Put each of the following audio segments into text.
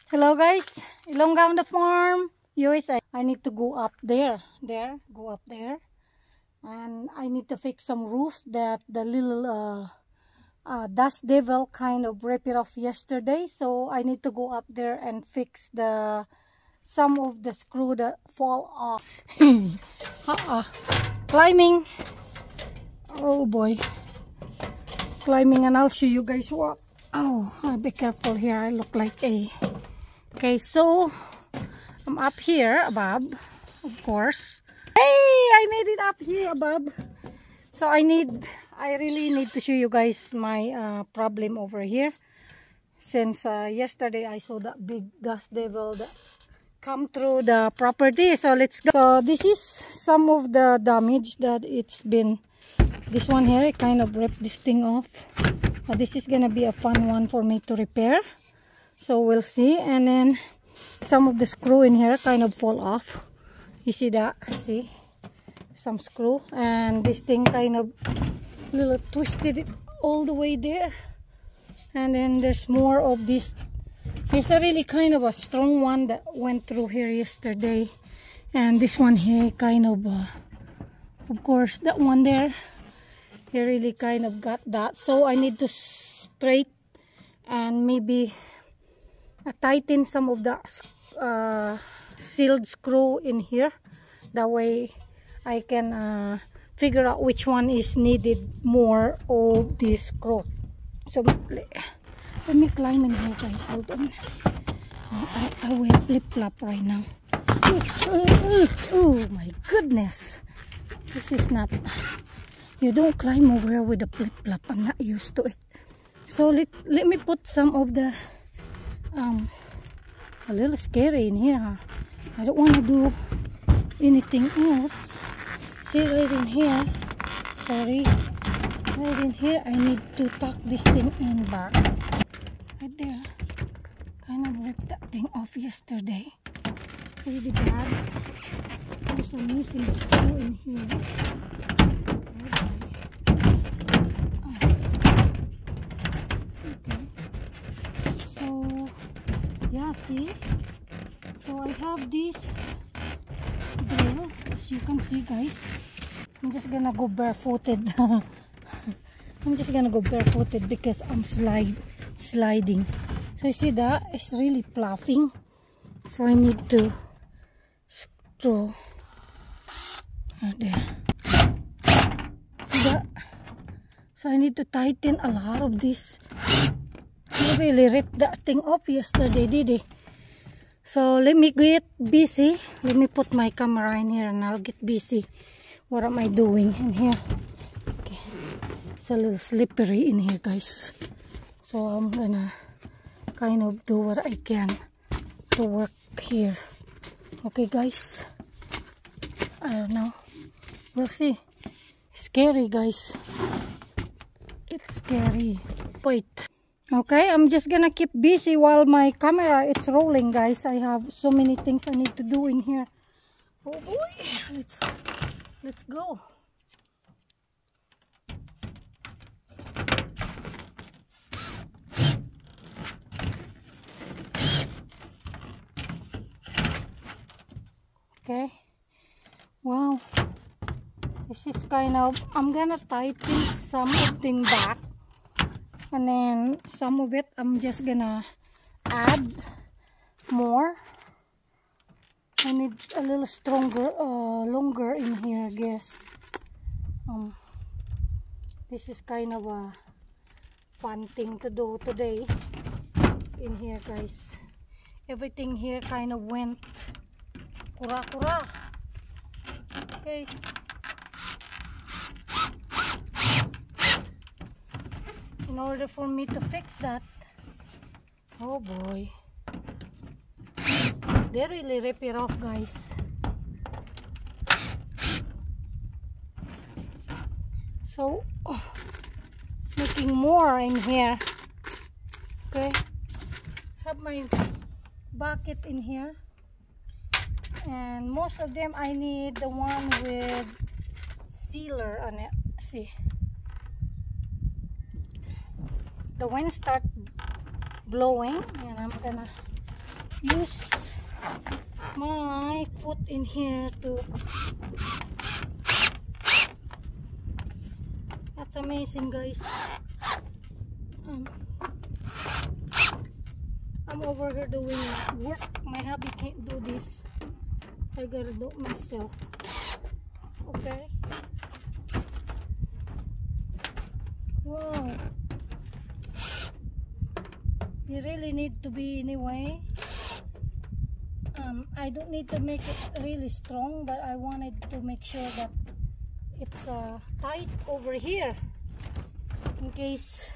Hello guys, Ilongga on the farm, USA. I need to go up there, go up there. And I need to fix some roof that the little dust devil kind of ripped it off yesterday. So I need to go up there and fix some of the screw that fall off. Climbing. Oh boy. Climbing, and I'll show you guys what. Oh, be careful here. I look like a... Okay, so I'm up here above, of course. Hey, I made it up here above. So I really need to show you guys my problem over here. Since yesterday I saw that big dust devil that come through the property. So let's go. So this is some of the damage that it's been. This one here, it kind of ripped this thing off. This is gonna be a fun one for me to repair. So we'll see. And then some of the screw in here kind of fall off. You see that? See? Some screw. And this thing kind of little twisted it all the way there. And then there's more of this. It's a really kind of a strong one that went through here yesterday. And this one here kind of course, that one there. They really kind of got that. So I need to straighten and maybe tighten some of the sealed screw in here. That way I can figure out which one is needed more of this screw. So let me climb in here, guys. Hold on. I wear flip-flop right now. Oh my goodness. This is not... You don't climb over here with a flip-flop. I'm not used to it. So let me put some of the a little scary in here, huh? I don't want to do anything else. See, right in here, sorry, right in here I need to tuck this thing in back. Right there, kind of ripped that thing off yesterday. It's pretty bad. There's a missing screw in here. Yeah, see, so I have this drill, as you can see, guys. I'm just gonna go barefooted. I'm just gonna go barefooted because I'm sliding. So you see that it's really fluffing, so I need to screw right there. See that? So I need to tighten a lot of this. He really ripped that thing off yesterday, did he? So let me get busy. Let me put my camera in here and I'll get busy. What am I doing in here? Okay. It's a little slippery in here, guys. So I'm gonna kind of do what I can to work here. Okay, guys. I don't know. We'll see. Scary, guys. It's scary. Wait. Okay, I'm just gonna keep busy while my camera it's rolling, guys. I have so many things I need to do in here. Oh boy, let's go. Okay. Wow. This is kind of, I'm gonna tighten some of thing back. And then some of it I'm just gonna add more. I need a little stronger, longer in here, I guess. This is kind of a fun thing to do today in here, guys. Everything here kind of went kura-kura. Okay. In order for me to fix that, oh boy, they really rip it off, guys. So making more in here. Okay, have my bucket in here, and most of them I need the one with sealer on it. See, the wind start blowing and I'm gonna use my foot in here to. That's amazing, guys. I'm over here doing work. My hubby can't do this, so I gotta do it myself. Okay. Wow. You really need to be anyway. I don't need to make it really strong, but I wanted to make sure that it's tight over here in case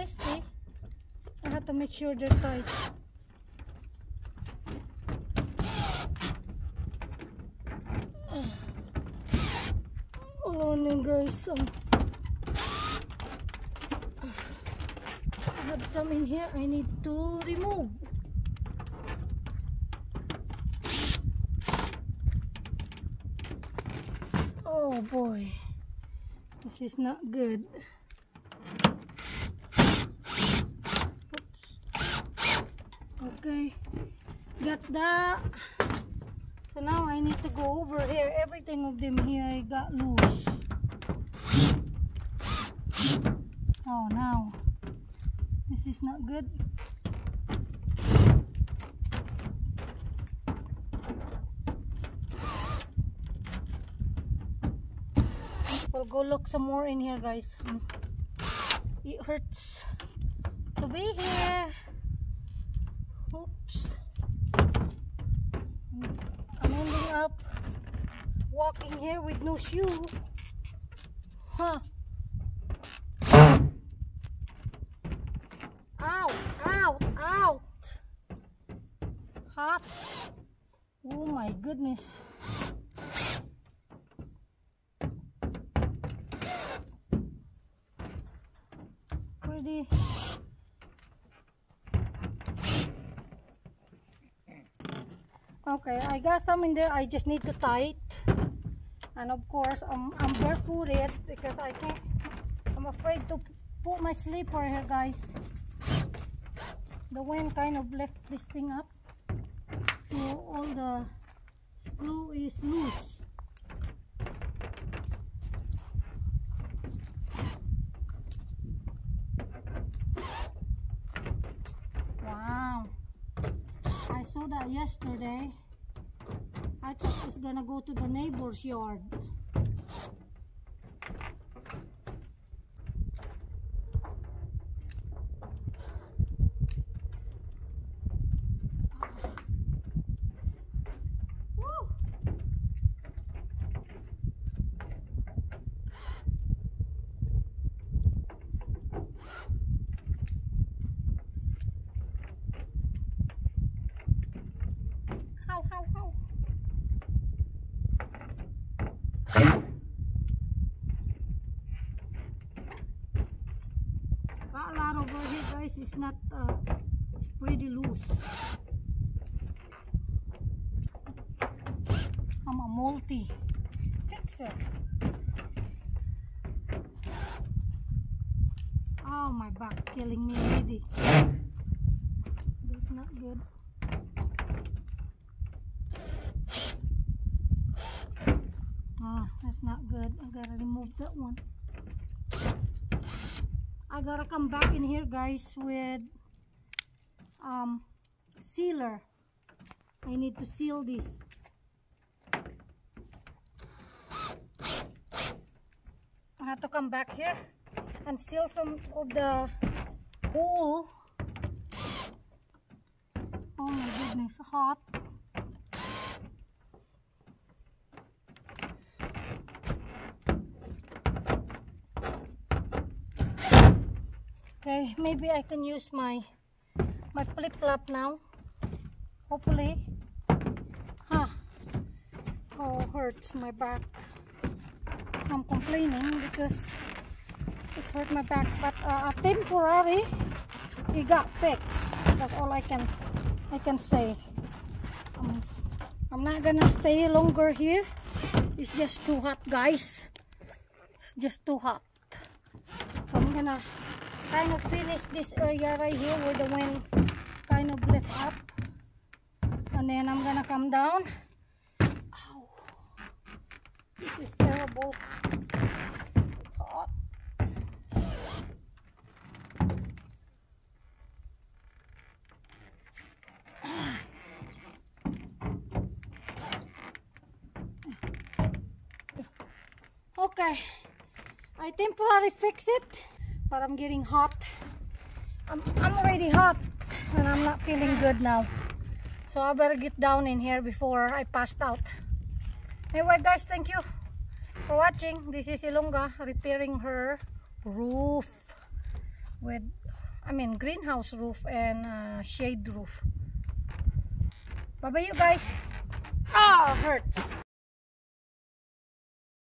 see, I have to make sure they're tight. Oh no, guys, I have some in here I need to remove. Oh boy, this is not good. Oops. Okay, got that. So now I need to go over here. Everything of them here I got loose. Oh, now this is not good. We'll go look some more in here, guys. It hurts to be here. Oops. I'm ending up walking here with no shoe. Huh. Ow, out, out. Hot. Oh my goodness. Pretty. Okay, I got some in there. I just need to tie it. And of course, I'm barefooted because I can't. I'm afraid to put my slipper here, guys. The wind kind of left this thing up, so all the screw is loose. Wow, I saw that yesterday. I thought it's gonna go to the neighbor's yard. Got a lot over here, guys. It's not it's pretty loose. I'm a multi fixer. Oh, my back killing me already. That's not good. That's not good. I gotta remove that one. I gotta come back in here, guys, with sealer. I need to seal this. I have to come back here and seal some of the hole. Oh my goodness, hot. Okay, maybe I can use my flip-flop now. Hopefully. Huh. Oh, hurts my back. I'm complaining because it's hurt my back, but temporary it got fixed. That's all I can say. I'm not gonna stay longer here. It's just too hot, guys. It's just too hot. So I'm gonna kind of finish this area right here where the wind kind kind of lift up. And then I'm gonna come down. Ow. This is terrible. It's hot. Okay, I temporarily fix it, but I'm getting hot. I'm already hot and I'm not feeling good now. So I better get down in here before I passed out. Anyway guys, thank you for watching. This is Ilongga repairing her roof with, greenhouse roof and shade roof. Bye bye you guys. Ah, hurts.